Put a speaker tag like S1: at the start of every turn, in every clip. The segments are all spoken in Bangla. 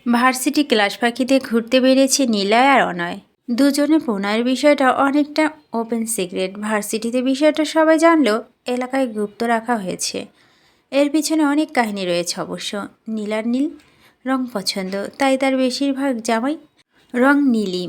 S1: ভার্সিটি ক্লাস ফাঁকিতে ঘুরতে বেরিয়েছে নীলয় আর অনয়। দুজনে প্রণয়ের বিষয়টা অনেকটা ওপেন সিক্রেট। ভার্সিটিতে বিষয়টা সবাই জানলেও এলাকায় গুপ্ত রাখা হয়েছে। এর পিছনে অনেক কাহিনী রয়েছে অবশ্য। নীলার নীল রং পছন্দ, তাই তার বেশিরভাগ জামাই রং নীলই।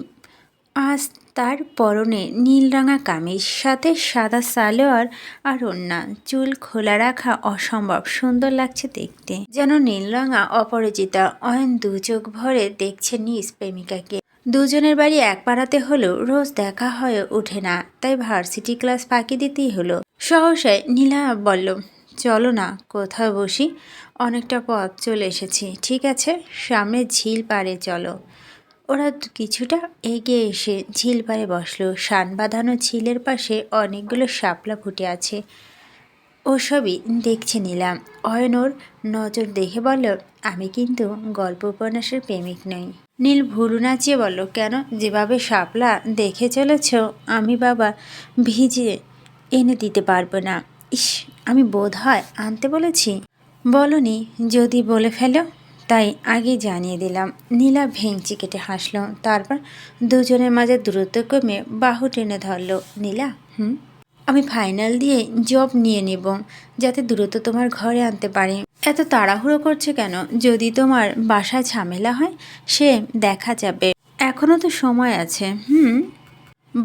S1: আজ তার পরনে নীল রাঙা কামিজ, সাথে সাদা সালোয়ার আর ওড়না। চুল খোলা রাখা অসম্ভব সুন্দর লাগছে দেখতে, যেন নীল রাঙা অপরাজিতা। অয়ন দু চোখ ভরে দেখছে নিজ প্রেমিকাকে। দুজনের বাড়ি এক পাড়াতে হলেও রোজ দেখা হয়ে ওঠে না, তাই ভার্সিটি ক্লাস ফাঁকি দিতেই হলো। সহসায় নীলা বলল, চলো না কোথাও বসি, অনেকটা পথ চলে এসেছি। ঠিক আছে, সামনে ঝিল পাড়ে চলো। ওরা কিছুটা এগিয়ে এসে ঝিল পাড়ে বসলো। শান বাঁধানো ঝিলের পাশে অনেকগুলো শাপলা ফুটে আছে, ওসবই দেখছে নিলাম। অয়ন ওর নজর দেখে বলল, আমি কিন্তু গল্প উপন্যাসের প্রেমিক নই। নীল ভুরু নাচিয়ে বলল, কেন? যেভাবে শাপলা দেখে চলেছ, আমি বাবা ভিজে এনে দিতে পারবো না। ইস, আমি বোধ হয় আনতে বলেছি। বলনি, যদি বলে ফেলো তাই আগে জানিয়ে দিলাম। নীলা ভেঙচি কেটে হাসল, তারপর দুজনের মাঝে দূরত্ব কমে বাহু টেনে ধরল। নীলা, আমি ফাইনাল দিয়ে জব নিয়ে নেব, যাতে দ্রুত তোমার ঘরে আনতে পারি। এত তাড়াহুড়ো করছে কেন? যদি তোমার বাসায় ঝামেলা হয় সে দেখা যাবে, এখনও তো সময় আছে।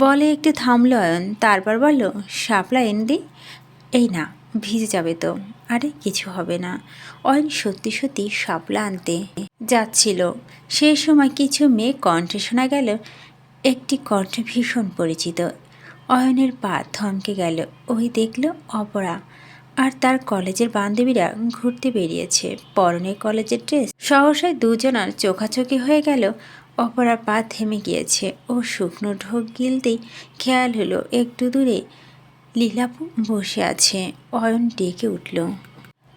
S1: বলে একটু থামল অয়ন, তারপর বলল, শাপলা এনে দিই? এই না, ভিজে যাবে তো। আরে কিছু হবে না। অয়ন সত্যি সত্যি শাপলা আনতে যাচ্ছিল, সেই সময় কিছু মেয়ে কণ্ঠে শোনা গেল। একটি কণ্ঠ ভীষণ পরিচিত। অয়নের পা থমকে গেল। ওই দেখল অপরা আর তার কলেজের বান্ধবীরা ঘুরতে বেরিয়েছে, পরনে কলেজের ড্রেস। সহসায় দুজনার চোখাচোখি হয়ে গেল। অপরার পা থেমে গিয়েছে। ও শুকনো ঢোক গিলতেই খেয়াল হলো একটু দূরে লীলাপু বসে আছে। অয়ন ডেকে উঠল,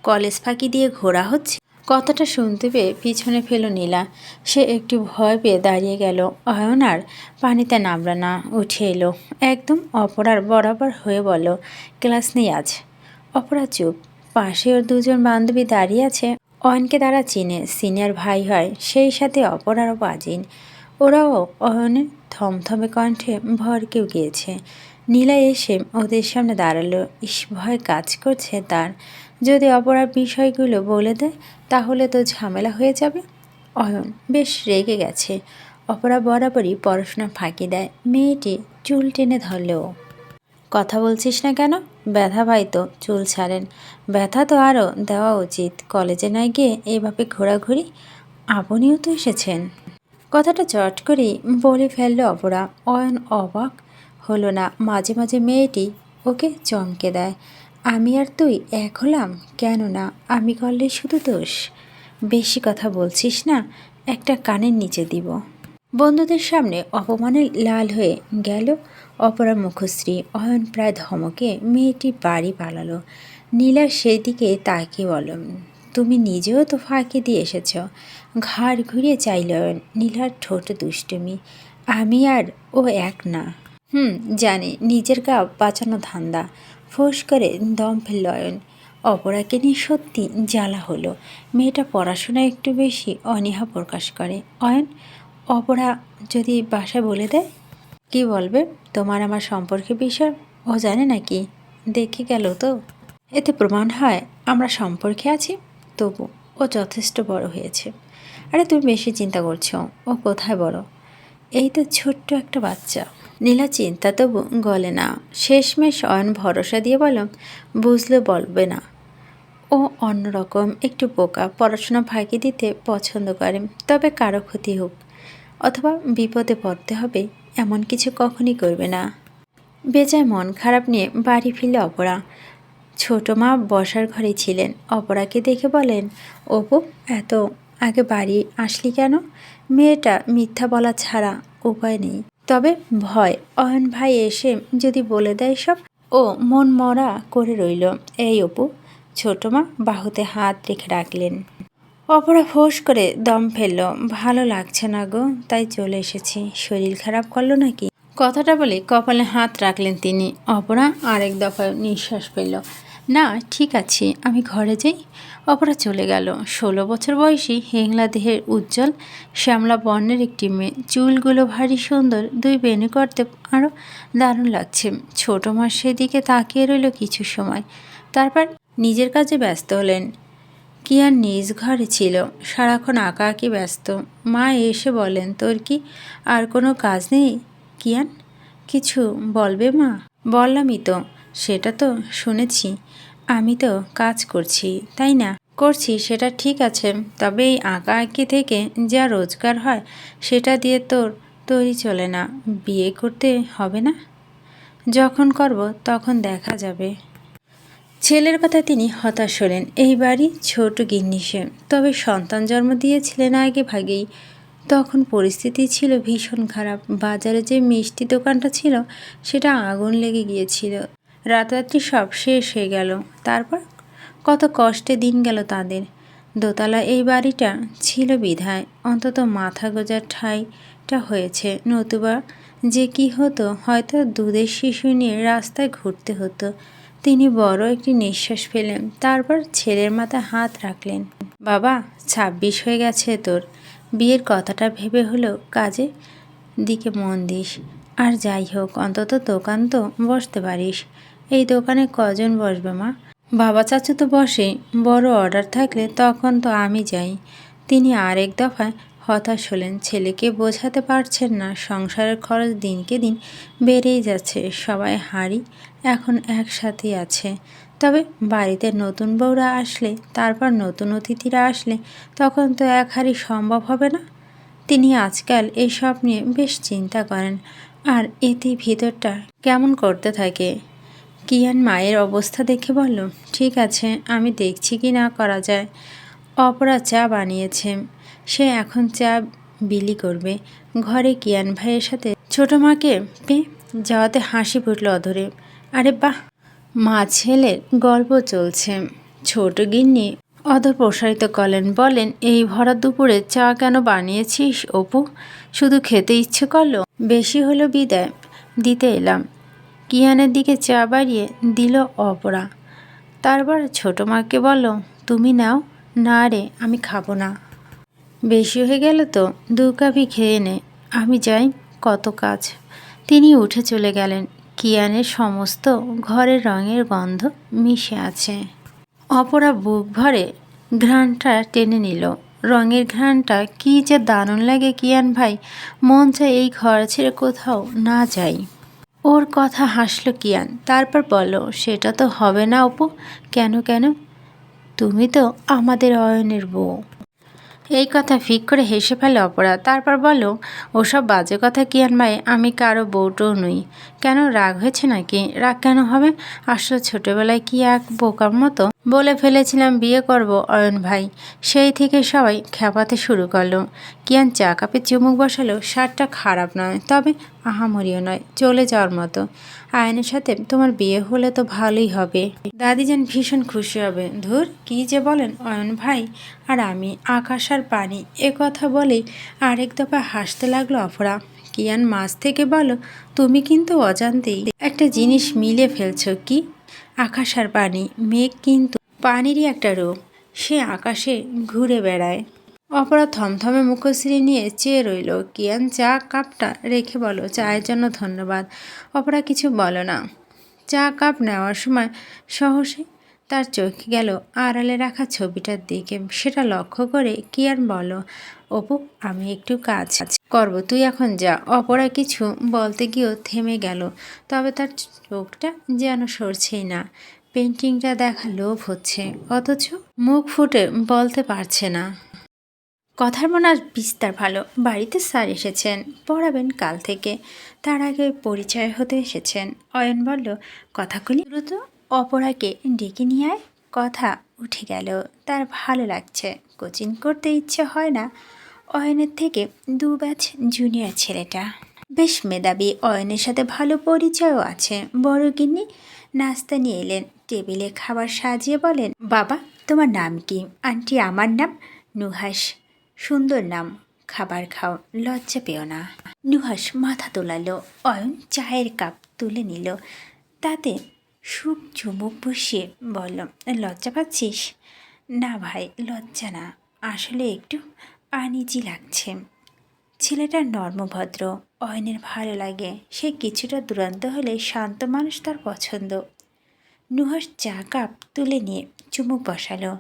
S1: কলেজ ফাঁকি দিয়ে ঘোরা হচ্ছে? কথাটা শুনতে পেয়ে পিছনে ফেলো নীলা। সে একটু ভয় পেয়ে দাঁড়িয়ে গেল। অয়ন আর পানিতে নামল না, উঠে এলো একদম অপরার বরাবর হয়ে বলল, ক্লাস নেই আজ। অপরা চুপ। পাশে ওর দুজন বান্ধবী দাঁড়িয়ে আছে। অয়নকে তারা চিনে, সিনিয়র ভাই হয়, সেই সাথে অপরারও বাজিন। ওরাও অয়নের থমথমে কণ্ঠে ভরকেও গিয়েছে। নীলা এসে ওদের সামনে দাঁড়ালো। ইস, ভয় কাজ করছে তার। যদি অপরার বিষয়গুলো বলে দেয় তাহলে তো ঝামেলা হয়ে যাবে। অয়ন বেশ রেগে গেছে। অপরা বরাবরই পড়াশোনা ফাঁকি দেয়। মেয়েটি চুল টেনে ধরলেও, কথা বলছিস না কেন? ব্যথা পাই তো, চুল ছাড়েন। ব্যথা তো আরও দেওয়া উচিত। কলেজে না গিয়ে এভাবে ঘোরাঘুরি। আপনিও তো এসেছেন। কথাটা চট করেই বলে ফেলল অপরা। অয়ন অবাক হলো না। মাঝে মাঝে মেয়েটি ওকে চমকে দেয়। আমি আর তুই এক হলাম? কেন না, আমি করলে শুধু দোষ। বেশি কথা বলছিস না, একটা কানের নিচে দিব। বন্ধুদের সামনে অপমানে লাল হয়ে গেল অপরা মুখশ্রী। অয়ন প্রায় ধমকে মেয়েটি বাড়ি পালালো। নীলা সেদিকে তাকিয়ে বলল, তুমি নিজেও তো ফাঁকি দিয়ে এসেছ। ঘাড় ঘুরিয়ে চাইল অয়ন। নীলার ঠোঁট দুষ্টুমি। আমি আর ও এক না। জানি, নিজের গা বাঁচানো ধান্দা। ফোঁস করে দম ফেলল অয়ন। অপরাকে নিয়ে সত্যি জ্বালা হলো। মেয়েটা পড়াশোনায় একটু বেশি অনীহা প্রকাশ করে। অয়ন, অপরা যদি বাসায় বলে দেয়? কি বলবে? তোমার আমার সম্পর্কের বিষয় ও জানে নাকি? দেখে গেল তো। এতে প্রমাণ হয় আমরা সম্পর্কে আছি। তবু ও যথেষ্ট বড় হয়েছে। আরে তুমি বেশি চিন্তা করছো। ও কোথায় বড়? এই তো ছোট্ট একটা বাচ্চা। নীলা চিন্তা তবু গলে না। শেষমেশ অয়ন ভরসা দিয়ে বলল, বুঝলে বলবে না। ও অন্যরকম, একটু বোকা, পড়াশোনা ফাঁকি দিতে পছন্দ করে। তবে কারো ক্ষতি হোক অথবা বিপদে পড়তে হবে এমন কিছু কখনই করবে না। বেজায় মন খারাপ নিয়ে বাড়ি ফিরলে অপরা। ছোট মা বসার ঘরে ছিলেন। অপরাকে দেখে বলেন, অপু, এত আগে বাড়ি আসলি কেন? মেয়েটা মিথ্যা বলা ছাড়া উপায় নেই। তবে ভয়, অয়ন ভাই এসে যদি বলে দেয় সব। ও মন মরা করে রইল। এই অপু, ছোট মা বাহুতে হাত রেখে রাখলেন। অপরা ফোঁস করে দম ফেলল। ভালো লাগছে না গো, তাই চলে এসেছি। শরীর খারাপ করলো নাকি? কথাটা বলে কপালে হাত রাখলেন তিনি। অপরা আরেক দফায় নিঃশ্বাস ফেলল। না, ঠিক আছে, আমি ঘরে যাই। অপরা চলে গেল। 16 বছর বয়সী হেংলা দেহের উজ্জ্বল শ্যামলা বর্ণের একটি মেয়ে, চুলগুলো ভারী সুন্দর, দুই বেণী করতে আরও দারুণ লাগছে। ছোট মা সেদিকে তাকিয়ে রইল কিছু সময়, তারপর নিজের কাজে ব্যস্ত হলেন। কিয়ান নিজ ঘরে ছিল, সারাক্ষণ আঁকা আঁকি ব্যস্ত। মা এসে বলেন, তোর কি আর কোনো কাজ নেই কিয়ান? কিছু বলবে মা? বললামই তো, সেটা তো শুনেছি। আমি তো কাজ করছি, তাই না? করছি, সেটা ঠিক আছে, তবে এই আঁকা আঁকি থেকে যা রোজগার হয় সেটা দিয়ে তোর তৈরি চলে না। বিয়ে করতে হবে না? যখন করব তখন দেখা যাবে। ছেলের কথা তিনি হতাশ হলেন। এই বাড়ি ছোট গিন্নিসে, তবে সন্তান জন্ম দিয়েছিলেন আগে ভাগেই। তখন পরিস্থিতি ছিল ভীষণ খারাপ। বাজারে যে মিষ্টি দোকানটা ছিল সেটা আগুন লেগে গিয়েছিল। রাতারাতি সব শেষ হয়ে গেল। তারপর কত কষ্টে দিন গেল তাদের। দোতলা এই বাড়িটা ছিল বিধায় অন্তত মাথা গোজার ঠাঁইটা হয়েছে, নতুবা যে কি হতো, হয়তো দুধের শিশু নিয়ে রাস্তায় ঘুরতে হতো। তিনি বড় একটি নিঃশ্বাস ফেলেন, তারপর ছেলের মাথায় হাত রাখলেন। বাবা, 26 হয়ে গেছে তোর। বিয়ের কথাটা ভেবে হলেও কাজে দিকে মন দিস। আর যাই হোক, অন্তত দোকান তো বসতে পারিস। এই দোকানে কজন বসবে মা? বাবা চাচু তো বসে, বড় অর্ডার থাকলে তখন তো আমি যাই। তিনি আরেক দফায় হতাশ হলেন। ছেলেকে বোঝাতে পারছেন না, সংসারের খরচ দিনকে দিন বেড়েই যাচ্ছে। সবাই হাঁড়ি এখন একসাথেই আছে। তবে বাড়িতে নতুন বউরা আসলে, তারপর নতুন অতিথিরা আসলে, তখন তো এক হাঁড়ি সম্ভব হবে না। তিনি আজকাল এসব নিয়ে বেশ চিন্তা করেন, আর এতে ভিতরটা কেমন করতে থাকে। কিয়ান মায়ের অবস্থা দেখে বলল, ঠিক আছে, আমি দেখছি কি না করা যায়। অপরা চা বানিয়েছে, সে এখন চা বিলি করবে। ঘরে কিয়ান ভাইয়ের সাথে ছোট মাকে পেয়ে যাওয়াতে হাসি ফুটল অধরে। আরে বাহ, মা ছেলের গল্প চলছে। ছোট গিন্নি অধর প্রসারিত করলেন, বলেন, এই ভরা দুপুরে চা কেন বানিয়েছিস অপু? শুধু খেতে ইচ্ছে করলো? বেশি হলো বিদায় দিতে এলাম। কিয়ানের দিকে চা বাড়িয়ে দিল অপরা। তারপর ছোট মাকে বলল, তুমি নাও। না রে, আমি খাবো না। বেশি হয়ে গেল তো, 2 কাপই খেয়ে নে, আমি যাই, কত কাজ। তিনি উঠে চলে গেলেন। কিয়ানের সমস্ত ঘরের রঙের গন্ধ মিশে আছে। অপরা বুক ভরে ঘ্রাণটা টেনে নিল। রঙের ঘ্রাণটা কী যে দারুণ লাগে কিয়ান ভাই, মন চায় এই ঘর ছেড়ে কোথাও না যাই। ওর কথা হাসল কিয়ান, তারপর বলল, সেটা তো হবে না অপু। কেন কেন? তুমি তো আমাদের অয়নের বউ। এই কথা ফিক করে হেসে ফেলে অপরা। তারপর বলল, ওসব বাজে কথা কিয়ান ভাই, আমি কারো বউটও নই। কেন, রাগ হয়েছে নাকি? রাগ কেন হবে? আসলে ছোটবেলায় কি এক বোকার মতো বলে ফেলেছিলাম বিয়ে করব অয়ন ভাই, সেই থেকে সবাই খেপাতে শুরু করলো। কিয়ান চা কাপে চুমুক বসালো। শার্টটা খারাপ নয়, তবে আহামরিও নয়, চলে যাওয়ার মতো। আয়নের সাথে তোমার বিয়ে হলে তো ভালোই হবে। দাদিজান ভীষণ খুশি হবে। ধুর, কী যে বলেন অয়ন ভাই। আর আমি আকাশ আর পানি, এ কথা বলেই আরেক দফা হাসতে লাগলো অপরা। কিয়ান মাঝ থেকে বলো, তুমি কিন্তু অজান্তেই একটা জিনিস মিলে ফেলছো। কি? আকাশ আর পানি। মেঘ কিন্তু পানিরই একটা রূপ, সে আকাশে ঘুরে বেড়ায়। অপরা থমথমে মুখশ্রী নিয়ে চেয়ে রইল। কিয়ান চা কাপটা রেখে বলো, চায়ের জন্য ধন্যবাদ। অপরা কিছু বলো না। চা কাপ নেওয়ার সময় সহসে তার চোখ গেল আড়ালে রাখা ছবিটার দিকে। সেটা লক্ষ্য করে কিয়ান বলো, অপু, আমি একটু কাজ করব, তুই এখন যা। অপরা কিছু বলতে গিয়েও থেমে গেল, তবে তার চোখটা যেন সরছেই না। পেন্টিংটা দেখা লোভ হচ্ছে, অথচ মুখ ফুটে বলতে পারছে না। কথার মনে আর বিস্তার ভালো। বাড়িতে স্যার এসেছেন, পড়াবেন কাল থেকে। তার আগে পরিচয় হতে এসেছেন। অয়ন বলল, কথাগুলি দ্রুত অপরাকে ডেকে নিয়ে আয়। কথা উঠে গেল। তার ভালো লাগছে, কোচিং করতে ইচ্ছে হয় না। অয়নের থেকে 2 ব্যাচ জুনিয়র ছেলেটা, বেশ মেধাবী। অয়নের সাথে ভালো পরিচয়ও আছে। বড় গিন্নি নাস্তা নিয়ে এলেন। টেবিলে খাবার সাজিয়ে বলেন, বাবা, তোমার নাম কি? আন্টি, আমার নাম নুহাস। সুন্দর নাম, খাবার খাও, লজ্জা পেও না। নুহাস মাথা দোলালো। অয়ন চায়ের কাপ তুলে নিল, তাতে সুখ চুমুক বসিয়ে বলল, লজ্জা পাচ্ছিস? না ভাই, লজ্জা না, আসলে একটু আনইজি লাগছে। ছেলেটা নর্মভদ্র, অয়নের ভালো লাগে। সে কিছুটা দুরন্ত হলে শান্ত মানুষ তার পছন্দ। নুহাস চা কাপ তুলে নিয়ে চুমুক বসালো।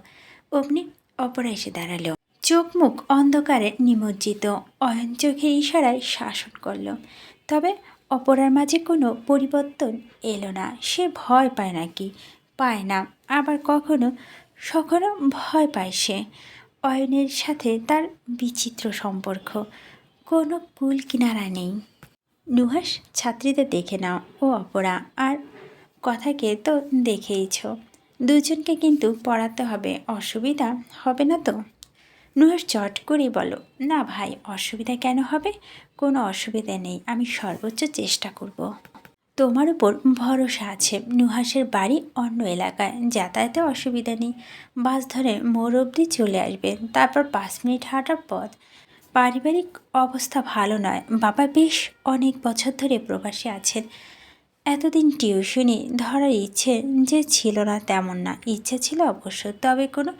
S1: অমনি অপরা এসে দাঁড়ালো। চোখ মুখ অন্ধকারে নিমজ্জিত। অয়ন চোখের ইশারায় শাসন করল। তবে অপরার মাঝে কোনো পরিবর্তন এলো না। সে ভয় পায় নাকি? পায় না। আবার কখনো কখনো ভয় পায় সে। অয়নের সাথে তার বিচিত্র সম্পর্ক, কোনো কুল কিনারা নেই। নুহাস, ছাত্রীদের দেখে নাও, ও অপরা আর কথাকে তো দেখেইছ। দুজনকে কিন্তু পড়াতে হবে, অসুবিধা হবে না তো? নুহাস চট করেই বলো, না ভাই, অসুবিধা কেন হবে? কোনো অসুবিধা নেই, আমি সর্বোচ্চ চেষ্টা করব। তোমার উপর ভরসা আছে। নুহাসের বাড়ি অন্য এলাকায়, যাতায়াতে অসুবিধা নেই। বাস ধরে মোড় অবধি চলে আসবেন, তারপর 5 মিনিট হাঁটার পথ। পারিবারিক অবস্থা ভালো নয়, বাবা বেশ অনেক বছর ধরে প্রবাসী আছেন। এতদিন টিউশনি ধরার ইচ্ছে যে ছিল না তেমন না, ইচ্ছে ছিল অবশ্য, তবে কোনো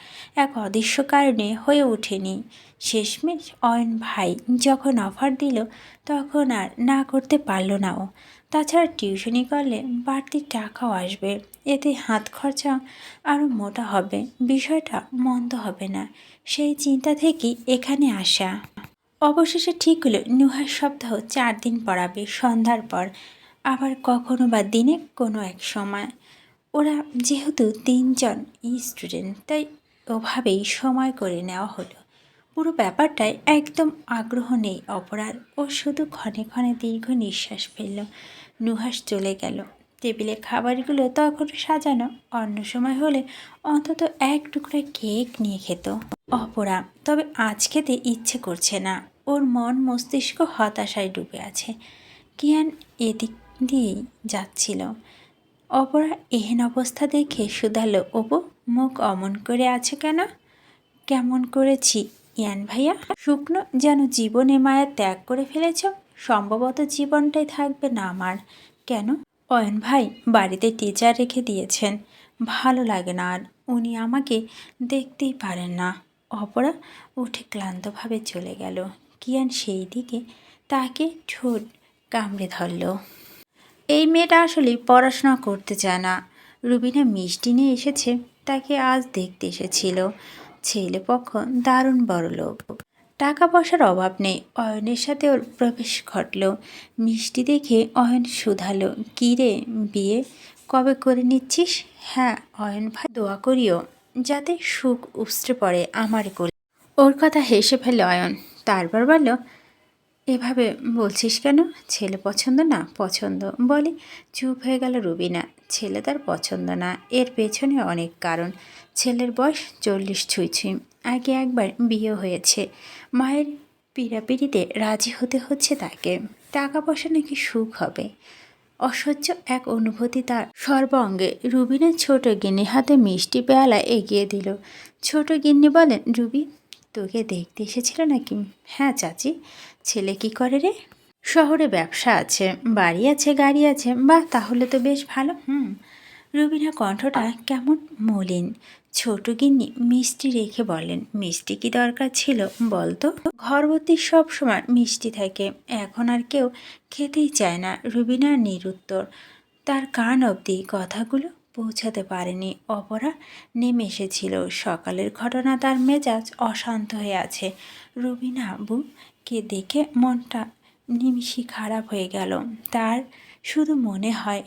S1: এক অদৃশ্য কারণে হয়ে ওঠেনি। শেষমেশ অয়ন ভাই যখন অফার দিল তখন আর না করতে পারল না ও। তাছাড়া টিউশনি করলে বাড়তি টাকাও আসবে, এতে হাত খরচা আরও মোটা হবে, বিষয়টা মন্দ হবে না, সেই চিন্তা থেকেই এখানে আসা। অবশেষে ঠিক হলো নুহার সপ্তাহ 4 দিন পড়াবে, সন্ধ্যার পর, আবার কখনো বা দিনে কোনো এক সময়। ওরা যেহেতু 3জন স্টুডেন্ট, তাই ওভাবেই সময় করে নেওয়া হলো। পুরো ব্যাপারটায় একদম আগ্রহ নেই অপরার। ও শুধু ক্ষণে ক্ষণে দীর্ঘ নিঃশ্বাস ফেলল। নুহাস চলে গেল। টেবিলে খাবারগুলো তখনও সাজানো। অন্য সময় হলে অন্তত এক টুকরা কেক নিয়ে খেত অপরা, তবে আজ খেতে ইচ্ছে করছে না। ওর মন মস্তিষ্ক হতাশায় ডুবে আছে। কিয়ান এদিক দিয়েই যাচ্ছিল। অপরা এহেন অবস্থা দেখে শুধালো, অপু, মুখ অমন করে আছে কেন? কেমন করেছি ইয়ান ভাইয়া? শুকনো যেন জীবনে মায়া ত্যাগ করে ফেলেছ? সম্ভবত জীবনটাই থাকবে না আমার। কেন? অয়ন ভাই বাড়িতে টিচার রেখে দিয়েছেন, ভালো লাগে না আর। উনি আমাকে দেখতেই পারেন না। অপরা উঠে ক্লান্তভাবে চলে গেল। কিয়ান সেই দিকে তাকে ঠোঁট কামড়ে ধরল। এই মেয়েটা আসলে পড়াশোনা করতে চায় না। রুবিনা মিষ্টি নিয়ে এসেছে, তাকে আজ দেখতে এসেছিল। ছেলেপক্ষ দারুণ বড়লোক, টাকা পয়সার অভাব নেই। অয়নের সাথে ওর প্রবেশ ঘটল। মিষ্টি দেখে অয়ন শুধালো, কী রে, বিয়ে কবে করে নিচ্ছিস? হ্যাঁ অয়ন ভাই, দোয়া করিও যাতে সুখ উপচে পড়ে আমার কোলে। ওর কথা হেসে ফেলে অয়ন। তারপর বলল, এভাবে বলছিস কেন? ছেলে পছন্দ না? পছন্দ বলে চুপ হয়ে গেল রুবিনা। ছেলে তার পছন্দ না, এর পেছনে অনেক কারণ। ছেলের বয়স 40 ছুঁই ছুঁই, আগে একবার বিয়ে হয়েছে। মায়ের পীড়াপিড়িতে রাজি হতে হচ্ছে তাকে। টাকা পয়সা নাকি সুখ হবে, অসহ্য এক অনুভূতি তার সর্বাঙ্গে। রুবিনের ছোট গিন্নি হাতে মিষ্টি পেয়ালা এগিয়ে দিল। ছোট গিন্নি বলেন, রুবি, তোকে দেখতে এসেছিল নাকি? হ্যাঁ চাচি। ছেলে কি করে রে? শহরে ব্যবসা আছে, বাড়ি আছে, গাড়ি আছে। বাহ, তাহলে তো বেশ ভালো। রুবিনা কণ্ঠটা কেমন মলিন। ছোট গিন্নি মিষ্টি রেখে বলেন, মিষ্টি কি দরকার ছিল বলতো? ঘরবর্তী সব সময় মিষ্টি থাকে, এখন আর কেউ খেতেই চায় না। রুবিনার নিরুত্তর। তার কান অবধি কথাগুলো পৌঁছাতে পারেনি। অপরা নেমে এসেছিল। সকালের ঘটনা, তার মেজাজ অশান্ত হয়ে আছে। রুবিনা আব্বুকে দেখে মনটা নিমিষে খারাপ হয়ে গেল। তার শুধু মনে হয়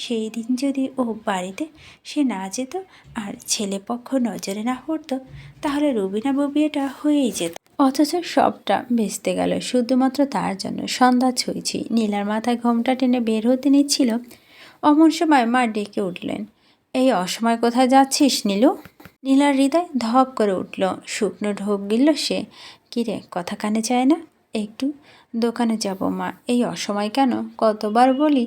S1: সেই দিন যদি ও বাড়িতে সে না যেত আর ছেলেপক্ষ নজরে না পড়তো, তাহলে রুবিনা বিয়েটা হয়েই যেত। অথচ সবটা বেঁচতে গেল শুধুমাত্র তার জন্য। সন্ধ্যা ছুঁইছি, নীলার মাথায় ঘোমটা টেনে বের হতে নিচ্ছিল, অমন সময় মা ডেকে উঠলেন, এই অসময় কোথায় যাচ্ছিস নীলু? নীলার হৃদয় ধপ করে উঠল। শুকনো ঢোক গিলল সে। কিরে, কথা কানে যায় না? একটু দোকানে যাব মা। এই অসময় কেন? কতবার বলি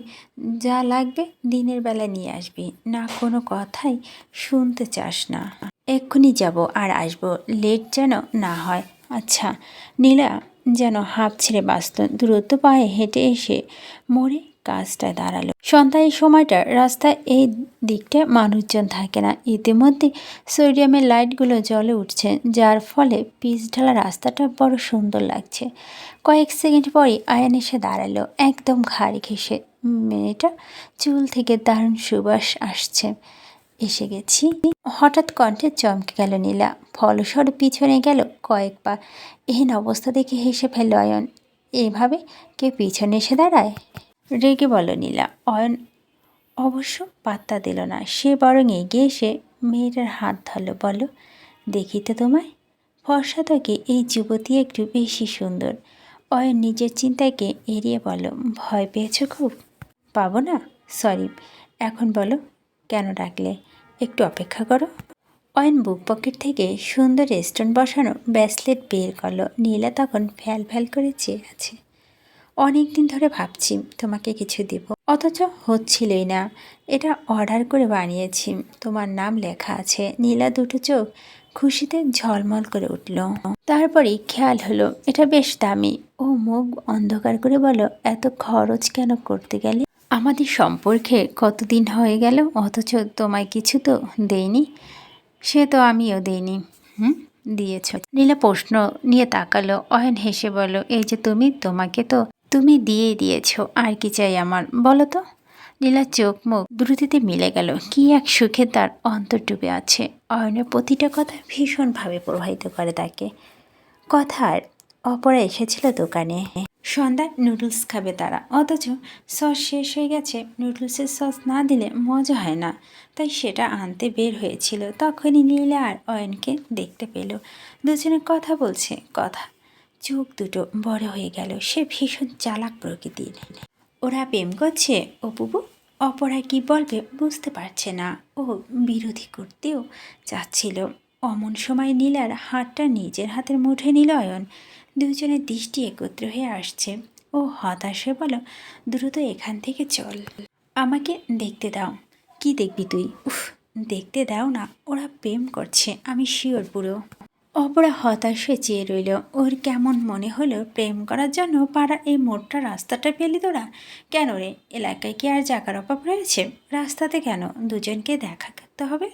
S1: যা লাগবে দিনের বেলা নিয়ে আসবি, না কোনো কথাই শুনতে চাস না। এক্ষুনি যাব আর আসবো, লেট যেন না হয়। আচ্ছা। নীলা যেন হাঁপ ছেড়ে বাঁচত। দ্রুত পায়ে হেঁটে এসে মোড়ে কাজটায় দাঁড়ালো। সন্ধ্যায় এই সময়টা রাস্তায় এই দিকটা মানুষজন থাকে না। ইতিমধ্যে সোডিয়ামের লাইটগুলো জ্বলে উঠছে, যার ফলে পিচ ঢালা রাস্তাটা বড় সুন্দর লাগছে। কয়েক সেকেন্ড পরই আয়ান এসে দাঁড়ালো, একদম ঘাড় ঘেঁষে। মেয়েটা চুল থেকে দারুণ সুবাস আসছে। এসে গেছি। হঠাৎ কণ্ঠে চমকে গেল নীলা, ফলস্বরূপ পিছনে গেল কয়েক পা। এহেন অবস্থা দেখে হেসে ফেলল অয়ন। এভাবে কেউ পিছনে এসে দাঁড়ায়? রেগে বলল নীলা। অয়ন অবশ্য পাত্তা দিল না, সে বরং এগিয়ে এসে মেয়েটার হাত ধরল। বলো, দেখি তো তোমায়। ফর্সা থেকে এই যুবতী একটু বেশি সুন্দর। অয়ন নিজের চিন্তাকে এড়িয়ে বলল, ভয় পেয়েছ খুব? পাবো না, সরি। এখন বলো, কেন ডাকলে? একটু অপেক্ষা করো। অয়ন বুক পকেট থেকে সুন্দর রেস্টুরেন্ট বসানো ব্রেসলেট বের করলো। নীলা তখন ফ্যাল ফ্যাল করে চেয়ে আছে। অনেক দিন ধরে ভাবছি তোমাকে কিছু দিব, অথচ হচ্ছিলই না। এটা অর্ডার করে বানিয়েছি, তোমার নাম লেখা আছে। নীলা দুটো চোখ খুশিতে ঝলমল করে উঠল। তারপরেই খেয়াল হলো এটা বেশ দামি। ও মুখ অন্ধকার করে বলো, এত খরচ কেন করতে গেলে? আমাদের সম্পর্কে কতদিন হয়ে গেল, অথচ তোমায় কিছু তো দেইনি। সে তো আমিও দেইনি। দিয়েছ। নীলা প্রশ্ন নিয়ে তাকালো। অয়ন হেসে বলল, এই যে তোমাকে তো তুমি দিয়েই দিয়েছ, আর কি চাই আমার বলো তো? নীলার চোখ মুখ দ্রুতিতে মিলে গেল। কি এক সুখে তার অন্তর ডুবে আছে। অয়নের প্রতিটা কথা ভীষণভাবে প্রভাবিত করে তাকে। কথার অপরা এসেছিল দোকানে। সন্ধ্যায় নুডলস খাবে তারা, অথচ সস শেষ হয়ে গেছে। নুডলসের সস না দিলে মজা হয় না, তাই সেটা আনতে বের হয়েছিল। তখনই নীলা আর অয়নকে দেখতে পেল। দুজনে কথা বলছে। কথা, চোখ দুটো বড় হয়ে গেল। সে ভীষণ চালাক প্রকৃতির। ওরা প্রেম করছে অপুবু। অপরা কি বলবে বুঝতে পারছে না। ও বিরোধী করতেও চাচ্ছিল। অমন সময় নীলার হাতটা নিজের হাতের মুঠে নিল অয়ন। দুজনের দৃষ্টি একত্র হয়ে আসছে। ও হতাশ হয়ে বলো, দ্রুত এখান থেকে চল, আমাকে দেখতে দাও। কি দেখবি তুই? উফ, দেখতে দাও না, ওরা প্রেম করছে, আমি শিওর পুরো। অপরা হতাশ হয়ে চেয়ে রইল। ওর কেমন মনে হলো প্রেম করার জন্য পাড়া এই মোড়টা রাস্তাটা পেলি তোরা? কেন রে, এলাকায় কি আর জায়গার অভাব রয়েছে? রাস্তাতে কেন দুজনকে দেখা করতে হবে?